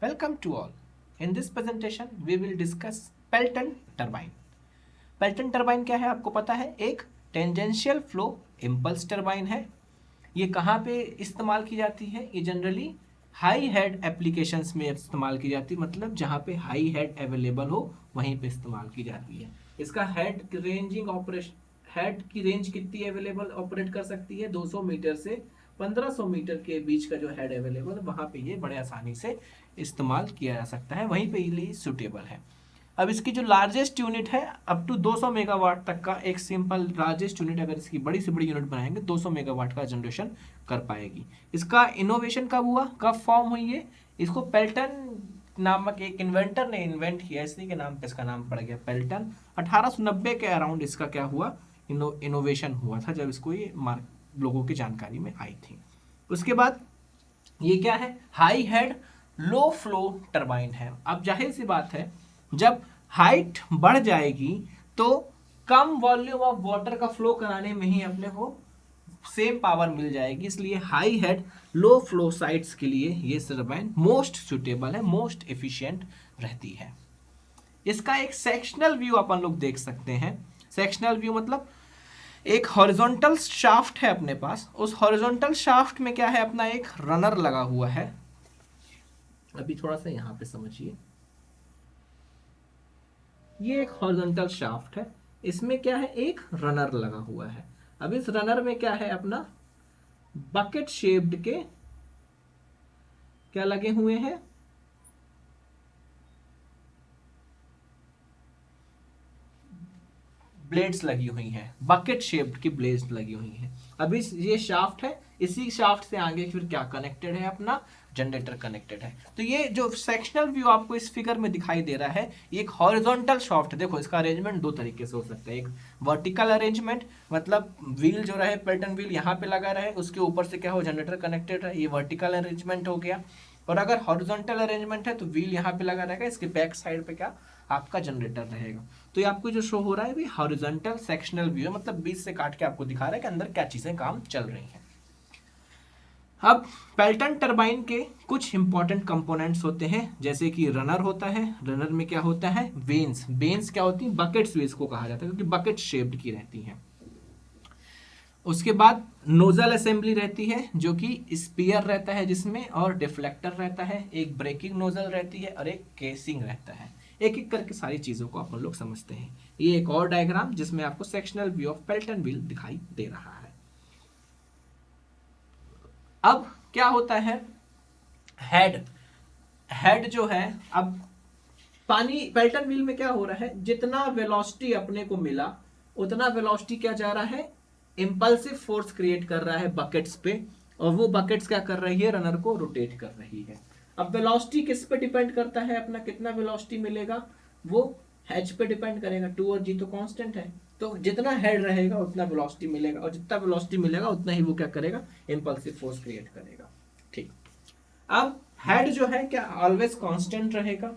Welcome to all. In this presentation, we will discuss Pelton turbine. Pelton turbine क्या है आपको पता है? एक टेंजेंशियल फ्लो इम्पल्स टरबाइन है। ये कहाँ पे इस्तेमाल की जाती है? ये जनरली हाई हेड एप्लीकेशंस में इस्तेमाल की जाती है, मतलब जहाँ पे हाई हेड अवेलेबल हो वहीं पे इस्तेमाल की जाती है। इसका हेड रेंजिंग ऑपरेशन, हेड की रेंज कितनी अवेलेबल ऑपरेट कर सकती है? 200 मीटर से 1500 मीटर के बीच का जो हेड अवेलेबल है वहाँ पे ये बड़े आसानी से इस्तेमाल किया जा सकता है, वहीं पे ये सूटेबल है। अब इसकी जो लार्जेस्ट यूनिट है अप टू 200 मेगावाट तक का एक सिंपल लार्जेस्ट यूनिट, अगर इसकी बड़ी से बड़ी यूनिट बनाएंगे 200 मेगावाट का जनरेशन कर पाएगी। इसका इनोवेशन कब हुआ, कब फॉर्म हुई है? इसको पेल्टन नामक एक इन्वेंटर ने इन्वेंट किया, इसी के नाम पे इसका नाम पड़ गया पेल्टन। 1890 के अराउंड इसका क्या हुआ, इनोवेशन हुआ था, जब इसको ये लोगों की जानकारी में आई थी। उसके बाद ये क्या है, high head low flow turbine है। अब जाहिर सी बात है, जब हाइट बढ़ जाएगी तो कम वॉल्यूम ऑफ वाटर का फ्लो कराने में ही अपने को सेम पावर मिल जाएगी, इसलिए high head low flow sites के लिए ये टरबाइन मोस्ट सुटेबल है, मोस्ट एफिशिएंट रहती है। इसका एक सेक्शनल व्यू अपन लोग देख सकते हैं। सेक्शनल व्यू मतलब एक हॉरिजॉन्टल शाफ्ट है अपने पास, उस हॉरिजॉन्टल शाफ्ट में क्या है, अपना एक रनर लगा हुआ है। अभी थोड़ा सा यहां पे समझिए, ये एक हॉरिजॉन्टल शाफ्ट है, इसमें क्या है, एक रनर लगा हुआ है। अब इस रनर में क्या है, अपना बकेट शेप्ड के क्या लगे हुए हैं, ब्लेड्स लगी हुई हैं, बकेट शेप्ड की ब्लेड्स लगी हुई हैं। अभी ये शाफ्ट है, इसी शाफ्ट से आगे फिर क्या कनेक्टेड है, अपना जनरेटर कनेक्टेड है। तो ये जो सेक्शनल व्यू आपको इस फिगर में दिखाई दे रहा है, ये एक हॉरिजॉन्टल शाफ्ट है। देखो इसका अरेंजमेंट दो तरीके से हो सकता है। एक वर्टिकल अरेंजमेंट, मतलब व्हील जो रहे, पेल्टन व्हील यहाँ पे लगा रहे, उसके ऊपर से क्या हो, जनरेटर कनेक्टेड है, ये वर्टिकल अरेंजमेंट हो गया। और अगर हॉरिजॉन्टल अरेंजमेंट है तो व्हील यहाँ पे लगा रहेगा, इसके बैक साइड पे क्या आपका जनरेटर रहेगा। तो ये आपको जो शो हो रहा है भी हॉरिजॉन्टल सेक्शनल व्यू है, मतलब बीच से काट के आपको दिखा रहा है कि अंदर क्या चीजें काम चल रही हैं। अब पेल्टन टरबाइन के कुछ इंपॉर्टेंट कंपोनेंट्स होते हैं, जैसे कि रनर होता है। रनर में क्या होता है, वेन्स। वेन्स क्या होती है, बकेट्स वेन्स को कहा जाता है, क्योंकि बकेट शेप्ड की रहती हैं। उसके बाद नोजल असेंबली रहती है, जो कि स्पीयर रहता है जिसमें, और डिफ्लेक्टर रहता है, एक ब्रेकिंग नोजल रहती है और एक केसिंग रहता है। एक एक करके सारी चीजों को अपन लोग समझते हैं। ये एक और डायग्राम जिसमें आपको sectional view of Pelton wheel दिखाई दे रहा है। अब क्या होता है, हेड जो है, अब पानी पेल्टन व्हील में क्या हो रहा है, जितना वेलोसिटी अपने को मिला उतना वेलोसिटी क्या जा रहा है, इंपल्सिव फोर्स क्रिएट कर रहा है बकेट्स पे, और वो बकेट्स क्या कर रही है, रनर को रोटेट कर रही है। अब वेलोसिटी किस पे डिपेंड करता है, अपना कितना वेलोसिटी मिलेगा, वो एच पे डिपेंड करेगा। 2 और जी तो कांस्टेंट है, तो जितना हेड रहेगा उतना वेलोसिटी मिलेगा, और जितना वेलोसिटी मिलेगा उतना ही वो क्या करेगा, इंपल्सिव फोर्स क्रिएट करेगा। ठीक, अब हेड जो है क्या ऑलवेज कांस्टेंट रहेगा?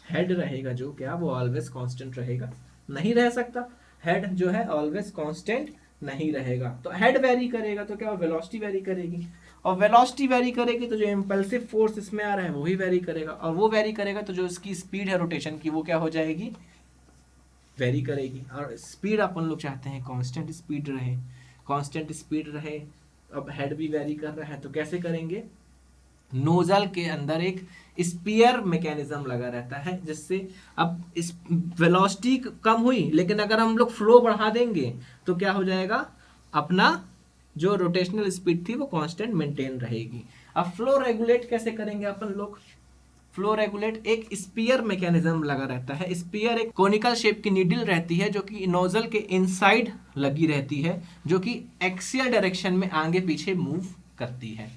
हेड रहेगा जो क्या, वो ऑलवेज कांस्टेंट रहेगा? नहीं रह सकता। हेड जो है ऑलवेज कांस्टेंट नहीं रहेगा, तो हेड वेरी करेगा तो क्या वेलोसिटी वेरी करेगी, और वेलोसिटी वेरी करेगी तो जो इंपल्सिव फोर्स इसमें आ रहा है वो ही वेरी करेगा, और वो वेरी करेगा तो जो इसकी स्पीड है रोटेशन की वो क्या हो जाएगी, वेरी करेगी। और स्पीड अपन लोग चाहते हैं कांस्टेंट स्पीड रहे, कांस्टेंट स्पीड रहे। अब हेड भी वेरी कर रहा है तो कैसे करेंगे, नोजल के अंदर एक स्पीयर मैकेनिज्म लगा रहता है, जिससे अब इस वेलोसिटी कम हुई, लेकिन अगर हम लोग फ्लो बढ़ा देंगे तो क्या हो जाएगा, अपना जो रोटेशनल स्पीड थी वो कांस्टेंट मेंटेन रहेगी। अब फ्लो रेगुलेट कैसे करेंगे अपन लोग, फ्लो रेगुलेट एक स्पीयर मैकेनिज्म लगा रहता है। स्पीयर एक कोनिकल शेप की नीडल रहती है, जो कि नोजल के इनसाइड लगी रहती है, जो कि एक्सियल डायरेक्शन में आगे पीछे मूव करती है।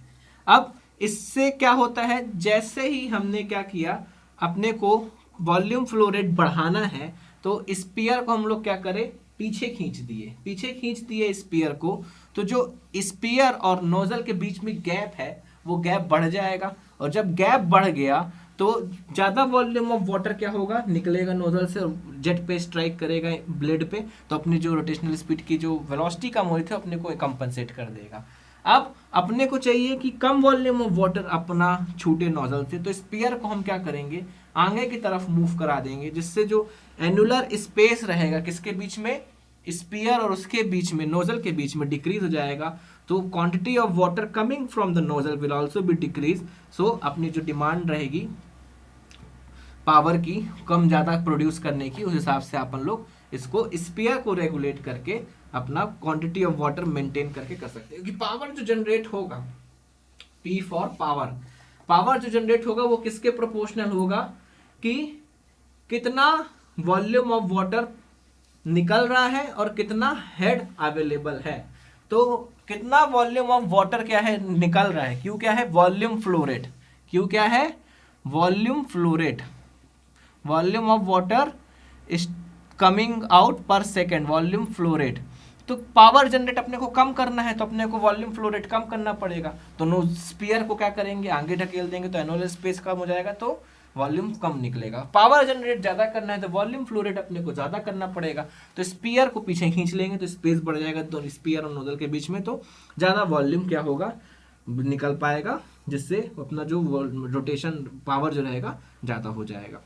अब इससे क्या होता है, जैसे ही हमने क्या किया, अपने को वॉल्यूम फ्लो रेट बढ़ाना है, तो स्पीयर को हम लोग क्या करें, पीछे खींच दिए स्पीयर को, तो जो स्पीयर और नोजल के बीच में गैप है वो गैप बढ़ जाएगा, और जब गैप बढ़ गया तो ज्यादा वॉल्यूम ऑफ वाटर क्या होगा, निकलेगा नोजल से, जेट पे स्ट्राइक करेगा ब्लेड पे, तो अपनी जो रोटेशनल स्पीड की जो वेलोसिटी कम हो रही थी अपने को कंपनसेट कर देगा। अब अपने को चाहिए कि कम वॉल्यूम ऑफ वाटर अपना छूटे नोजल से, तो स्पीयर को हम क्या करेंगे, आगे की तरफ मूव करा देंगे, जिससे जो एनुलर स्पेस रहेगा किसके बीच में, स्पीयर और उसके बीच में, नोजल के बीच में डिक्रीज हो जाएगा। तो quantity of water coming from the nozzle will also be decrease. So अपनी जो डिमांड रहेगी पावर की कम ज़्यादा प्रोड्यूस करने की, उस हिसाब से अपन लोग इसको स्पीयर को रेगुलेट करके अपना क्वांटिटी ऑफ वाटर मेंटेन करके कर सकते हैं। क्योंकि पावर जो जनरेट होगा, पी फॉर पावर, पावर जो जनरेट होगा वो किसके प्रोपोर्शनल होगा कि कितना वॉल्यूम ऑफ वाटर निकल रहा है और कितना हेड अवेलेबल है। तो कितना वॉल्यूम ऑफ वाटर क्या है निकल रहा है, क्यों क्या है, वॉल्यूम फ्लो रेट, क्यों क्या है, volume flow rate, volume of water is coming out पर सेकेंड, वॉल्यूम फ्लो रेट। तो पावर जनरेट अपने को कम करना है तो अपने को वॉल्यूम फ्लो रेट कम करना पड़ेगा। तो नो स्पीयर को क्या करेंगे, आगे ढकेल देंगे तो एनुलर स्पेस कम हो जाएगा, तो वॉल्यूम कम निकलेगा। पावर जनरेट ज्यादा करना है तो वॉल्यूम फ्लो रेट अपने को ज्यादा करना पड़ेगा, तो स्पीयर को पीछे खींच लेंगे तो स्पेस बढ़ जाएगा, तो स्पीयर और नोजल के बीच में तो ज्यादा वॉल्यूम क्या होगा, निकल पाएगा, जिससे अपना जो रोटेशन पावर जो रहेगा ज्यादा हो जाएगा।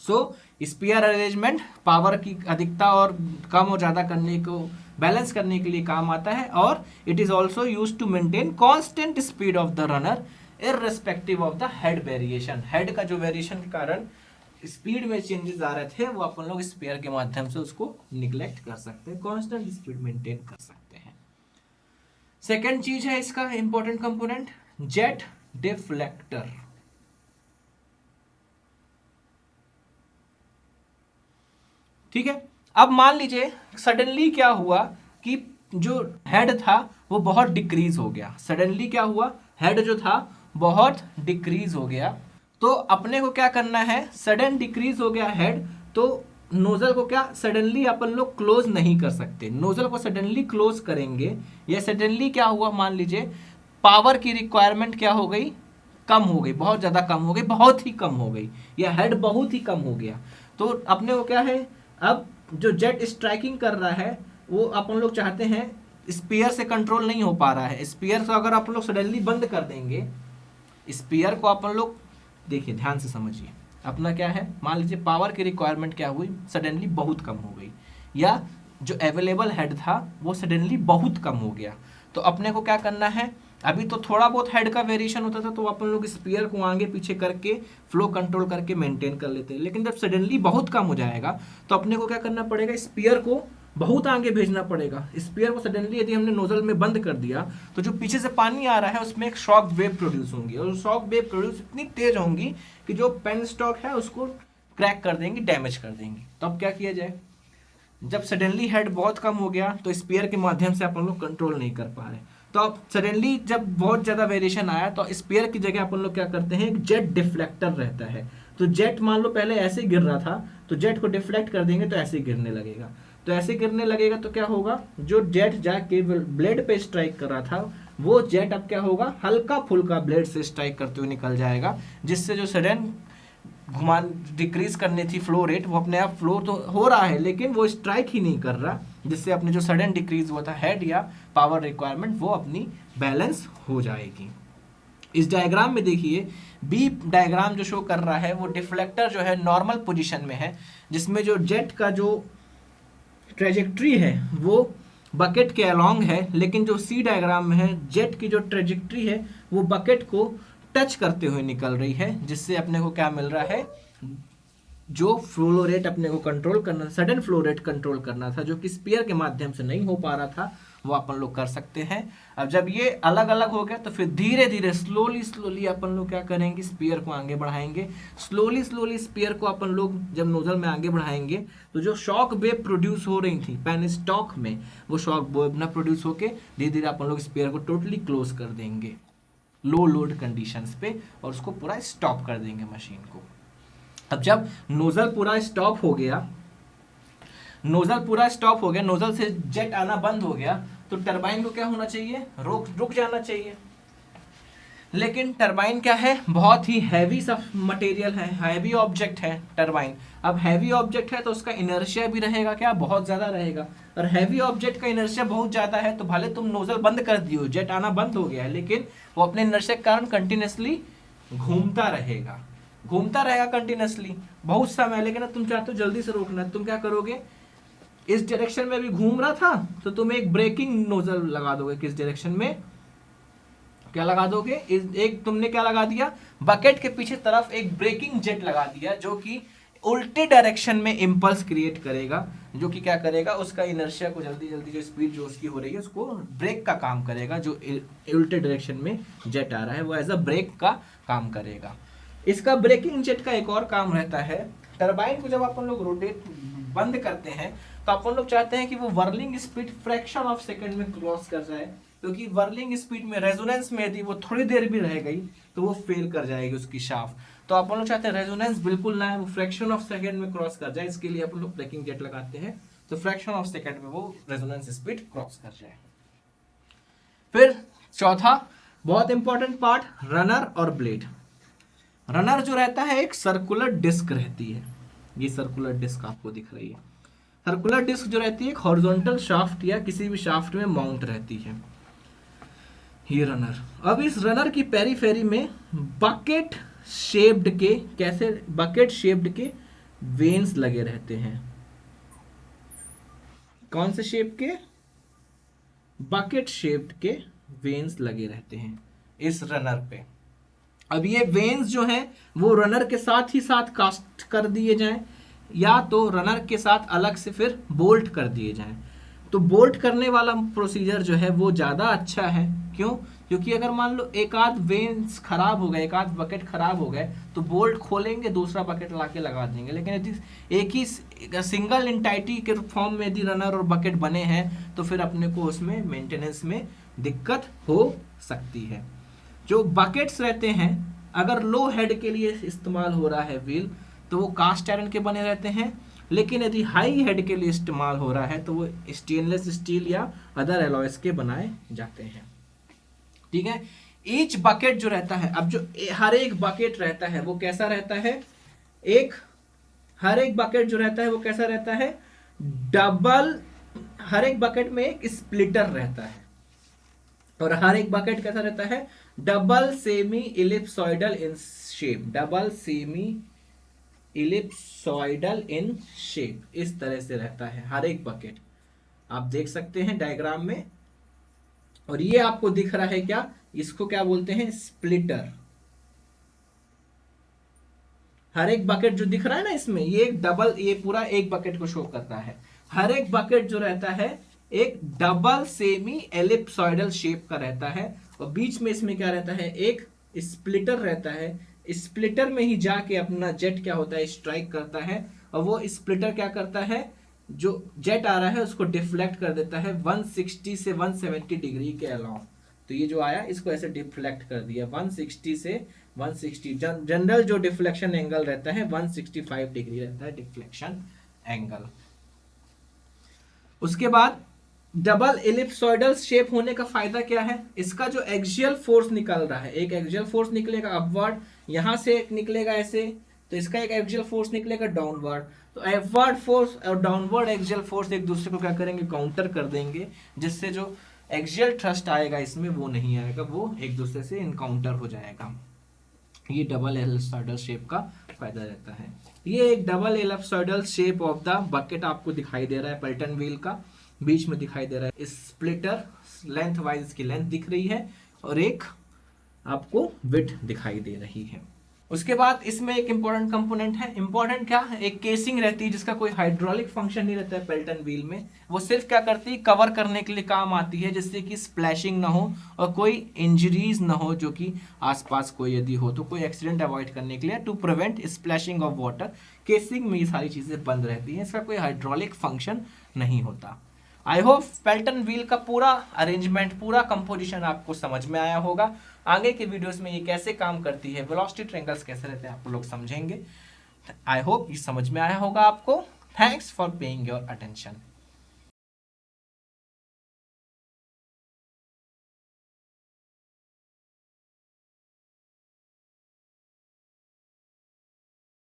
सो स्पीयर अरेंजमेंट पावर की अधिकता और कम और ज़्यादा करने को बैलेंस करने के लिए काम आता है, और it is also use to maintain constant speed of the runner irrespective of the head variation. Head का जो वेरिएशन के कारण स्पीड में चेंजेस आ रहे थे वो अपन लोग स्पीयर के माध्यम से उसको निग्लेक्ट कर सकते हैं, कांस्टेंट स्पीड मेंटेन कर सकते हैं। सेकेंड चीज है इसका इंपॉर्टेंट कंपोनेंट, जेट डिफ्लेक्टर। ठीक है, अब मान लीजिए सडनली क्या हुआ कि जो हेड था वो बहुत डिक्रीज हो गया, सडनली क्या हुआ, हेड जो था बहुत डिक्रीज हो गया। तो अपने को क्या करना है, सडन डिक्रीज हो गया हेड, तो नोजल को क्या सडनली अपन लोग क्लोज नहीं कर सकते, नोजल को सडनली क्लोज करेंगे या सडनली क्या हुआ, मान लीजिए पावर की रिक्वायरमेंट क्या हो गई, कम हो गई, बहुत ज़्यादा कम हो गई, बहुत ही कम हो गई, या हेड बहुत ही कम हो गया। तो अपने को क्या है, अब जो जेट स्ट्राइकिंग कर रहा है वो अपन लोग चाहते हैं स्पीयर से कंट्रोल नहीं हो पा रहा है, स्पीयर को अगर अपन लोग सडनली बंद कर देंगे, स्पीयर को अपन लोग देखिए ध्यान से समझिए, अपना क्या है, मान लीजिए पावर की रिक्वायरमेंट क्या हुई, सडनली बहुत कम हो गई, या जो अवेलेबल हेड था वो सडनली बहुत कम हो गया। तो अपने को क्या करना है, अभी तो थोड़ा बहुत हेड का वेरिएशन होता था तो अपन लोग स्पीयर को आगे पीछे करके फ्लो कंट्रोल करके मेंटेन कर लेते हैं, लेकिन जब सडनली बहुत कम हो जाएगा तो अपने को क्या करना पड़ेगा, स्पीयर को बहुत आगे भेजना पड़ेगा। स्पीयर को सडनली यदि हमने नोजल में बंद कर दिया तो जो पीछे से पानी आ रहा है उसमें एक शॉक वेव प्रोड्यूस होंगी, और शॉक वेव प्रोड्यूस इतनी तेज होंगी कि जो पेन स्टॉक है उसको क्रैक कर देंगी, डैमेज कर देंगी। तो अब क्या किया जाए, जब सडनली हेड बहुत कम हो गया तो स्पीयर के माध्यम से अपन लोग कंट्रोल नहीं कर पा रहे, तो अब सडनली जब बहुत ज़्यादा वेरिएशन आया तो स्पीयर की जगह अपन लोग क्या करते हैं, एक जेट डिफ्लेक्टर रहता है। तो जेट मान लो पहले ऐसे गिर रहा था तो जेट को डिफ्लेक्ट कर देंगे तो ऐसे गिरने लगेगा, तो ऐसे गिरने लगेगा तो क्या होगा, जो जेट जाके ब्लेड पे स्ट्राइक कर रहा था वो जेट अब क्या होगा, हल्का फुल्का ब्लेड से स्ट्राइक करते हुए निकल जाएगा, जिससे जो सडन घुमान डिक्रीज करनी थी फ्लो रेट वो अपने आप फ्लो तो हो रहा है लेकिन वो स्ट्राइक ही नहीं कर रहा, जिससे अपने जो सडन डिक्रीज हुआ था हेड या पावर रिक्वायरमेंट वो अपनी बैलेंस हो जाएगी। इस डायग्राम में देखिए बी डायग्राम जो शो कर रहा है वो डिफ्लेक्टर जो है नॉर्मल पोजीशन में है, जिसमें जो जेट का जो ट्रेजेक्ट्री है वो बकेट के अलोंग है, लेकिन जो सी डायग्राम में है जेट की जो ट्रेजेक्ट्री है वो बकेट को टच करते हुए निकल रही है, जिससे अपने को क्या मिल रहा है, जो फ्लो रेट अपने को कंट्रोल करना, सडन फ्लो रेट कंट्रोल करना था जो कि स्पीयर के माध्यम से नहीं हो पा रहा था, वो अपन लोग कर सकते हैं। अब जब ये अलग अलग हो गया तो फिर धीरे धीरे स्लोली अपन लोग क्या करेंगे, स्पीयर को आगे बढ़ाएंगे, स्लोली स्पीयर को अपन लोग जब नोजल में आगे बढ़ाएंगे तो जो शॉक वेव प्रोड्यूस हो रही थी पेन स्टॉक में वो शॉक वेव ना प्रोड्यूस होके धीरे धीरे अपन लोग स्पीयर को टोटली क्लोज कर देंगे लो लोड कंडीशंस पे, और उसको पूरा स्टॉप कर देंगे मशीन को। अब जब नोजल पूरा स्टॉप हो गया, नोजल से जेट आना बंद हो गया तो टरबाइन को क्या होना चाहिए, रुक जाना चाहिए। लेकिन टरबाइन क्या है, बहुत ही हैवी सा मटेरियल है, हैवी ऑब्जेक्ट है टरबाइन। अब हैवी ऑब्जेक्ट है तो उसका इनर्शिया भी रहेगा क्या, बहुत ज़्यादा रहेगा। और हैवी ऑब्जेक्ट का इनर्शिया बहुत ज़्यादा है तो भले तुम नोजल बंद कर दियो, जेट आना बंद हो गया है, लेकिन वो अपने इनर्शिया के कारण कंटिन्यूसली घूमता रहेगा, घूमता रहेगा कंटिन्यूसली बहुत समय। लेकिन अब तुम चाहते हो जल्दी से रोकना, तुम क्या करोगे, इस डायरेक्शन में भी घूम रहा था तो तुम एक ब्रेकिंग नोजल लगा दोगे। किस डायरेक्शन में, क्या लगा दोगे, एक तुमने क्या लगा दिया, बकेट के पीछे तरफ एक ब्रेकिंग जेट लगा दिया जो कि उल्टे डायरेक्शन में इंपल्स क्रिएट करेगा, जो कि क्या करेगा, उसका इनर्शिया को जल्दी जल्दी जो स्पीड जो उसकी हो रही है उसको ब्रेक का काम करेगा। जो उल्टे डायरेक्शन में जेट आ रहा है वो एज अ ब्रेक का काम करेगा। इसका ब्रेकिंग जेट का एक और काम रहता है, टरबाइन को जब अपन लोग रोटेट बंद करते हैं तो अपन लोग चाहते हैं कि वो whirling speed fraction of second में क्रॉस कर जाए, क्योंकि वर्लिंग स्पीड में रेजोनेंस में यदि वो थोड़ी देर भी रह गई तो वो फेल कर जाएगी उसकी शाफ्ट। तो अपन लोग चाहते हैं रेजोनेंस बिल्कुल ना है, वो फ्रैक्शन ऑफ सेकंड में क्रॉस कर जाए, इसके लिए अपन लोग ब्रेकिंग जेट लगाते हैं तो फ्रैक्शन ऑफ सेकंड में वो रेजोनेंस स्पीड क्रॉस कर जाए। फिर चौथा बहुत इंपॉर्टेंट पार्ट, रनर और ब्लेड। रनर जो रहता है एक सर्कुलर डिस्क रहती है, ये सर्कुलर डिस्क आपको दिख रही है। सर्कुलर डिस्क जो रहती है एक हॉरिजॉन्टल शाफ्ट या किसी भी शाफ्ट में माउंट रहती है, ये रनर। अब इस रनर की पेरीफेरी में बकेट शेप्ड के, कैसे, बकेट शेप्ड के वेन्स लगे रहते हैं। कौन से शेप के, बकेट शेप्ड के वेन्स लगे रहते हैं इस रनर पे। अब ये वेन्स जो हैं वो रनर के साथ ही साथ कास्ट कर दिए जाएं या तो रनर के साथ अलग से फिर बोल्ट कर दिए जाएं। तो बोल्ट करने वाला प्रोसीजर जो है वो ज़्यादा अच्छा है। क्यों, क्योंकि अगर मान लो एक आध वेन्स खराब हो गए, एक आध बकेट खराब हो गए तो बोल्ट खोलेंगे, दूसरा बकेट ला के लगा देंगे। लेकिन यदि एक ही सिंगल इंटाइटी के फॉर्म में यदि रनर और बकेट बने हैं तो फिर अपने को उसमें मेंटेनेंस में दिक्कत हो सकती है। जो बकेट्स रहते हैं अगर लो हेड के लिए इस्तेमाल हो रहा है व्हील तो वो कास्ट आयरन के बने रहते हैं, लेकिन यदि हाई हेड के लिए इस्तेमाल हो रहा है तो वो स्टेनलेस स्टील या अदर एलॉयज के बनाए जाते हैं। ठीक है, ईच बकेट जो रहता है, अब जो हर एक बकेट रहता है वो कैसा रहता है, हर एक बकेट जो रहता है वो कैसा रहता है, डबल, हर एक बकेट में एक स्प्लिटर रहता है और हर एक बकेट कैसा रहता है, double semi ellipsoidal in shape, double semi ellipsoidal in shape, इस तरह से रहता है हर एक बकेट। आप देख सकते हैं डायग्राम में, और ये आपको दिख रहा है क्या, इसको क्या बोलते हैं, स्प्लिटर। हर एक बकेट जो दिख रहा है ना इसमें, ये एक डबल, ये पूरा एक बकेट को शो करता है। हर एक बकेट जो रहता है एक डबल सेमी एलिप्सॉइडल शेप का रहता है और बीच में इसमें क्या रहता है, एक स्प्लिटर रहता है। स्प्लिटर में ही जाके अपना जेट क्या होता है, स्ट्राइक करता है और वो स्प्लिटर क्या करता है, जो जेट आ रहा है उसको डिफ्लेक्ट कर देता है 160 से 170 डिग्री के अलाउ। तो ये जो आया इसको ऐसे डिफ्लेक्ट कर दिया 160 से 160, जनरल जो डिफ्लेक्शन एंगल रहता है 165 डिग्री रहता है डिफ्लेक्शन एंगल। उसके बाद डबल इलिप्सॉइडल शेप होने का फायदा क्या है, इसका जो एक्सियल फोर्स निकल रहा है, एक एक्सियल फोर्स निकलेगा अपवर्ड, यहां से एक निकलेगा ऐसे, तो इसका एक एक्सियल फोर्स निकलेगा डाउनवर्ड। तो अपवर्ड फोर्स और डाउनवर्ड एक्सियल फोर्स एक दूसरे को क्या करेंगे, काउंटर कर देंगे, जिससे जो एक्सियल थ्रस्ट आएगा इसमें वो नहीं आएगा, वो एक दूसरे से इनकाउंटर हो जाएगा। ये डबल एलिप्सॉइडल शेप का फायदा रहता है। ये एक double ellipsoidal shape of the bucket आपको दिखाई दे रहा है, पल्टन व्हील का बीच में दिखाई दे रहा है। स्प्लिटर लेंथ वाइज इसकी लेंथ दिख रही है और एक आपको विड्थ दिखाई दे रही है। उसके बाद इसमें एक इंपॉर्टेंट कंपोनेंट है, इंपॉर्टेंट क्या है, एक केसिंग रहती है जिसका कोई हाइड्रोलिक फंक्शन नहीं रहता है पेल्टन व्हील में। वो सिर्फ क्या करती है, कवर करने के लिए काम आती है, जिससे कि स्प्लैशिंग ना हो और कोई इंजरीज ना हो, जो कि आसपास कोई यदि हो तो कोई एक्सीडेंट अवॉइड करने के लिए, to prevent splashing of water. Casing में ये सारी चीज़ें बंद रहती हैं, इसका कोई हाइड्रोलिक फंक्शन नहीं होता। आई होप पेल्टन व्हील का पूरा अरेंजमेंट, पूरा कंपोजिशन आपको समझ में आया होगा। आगे के वीडियोस में ये कैसे काम करती है, वेलोसिटी ट्रायंगल्स कैसे रहते हैं, आप लोग समझेंगे। आई होप ये समझ में आया होगा आपको। Thanks for paying your attention.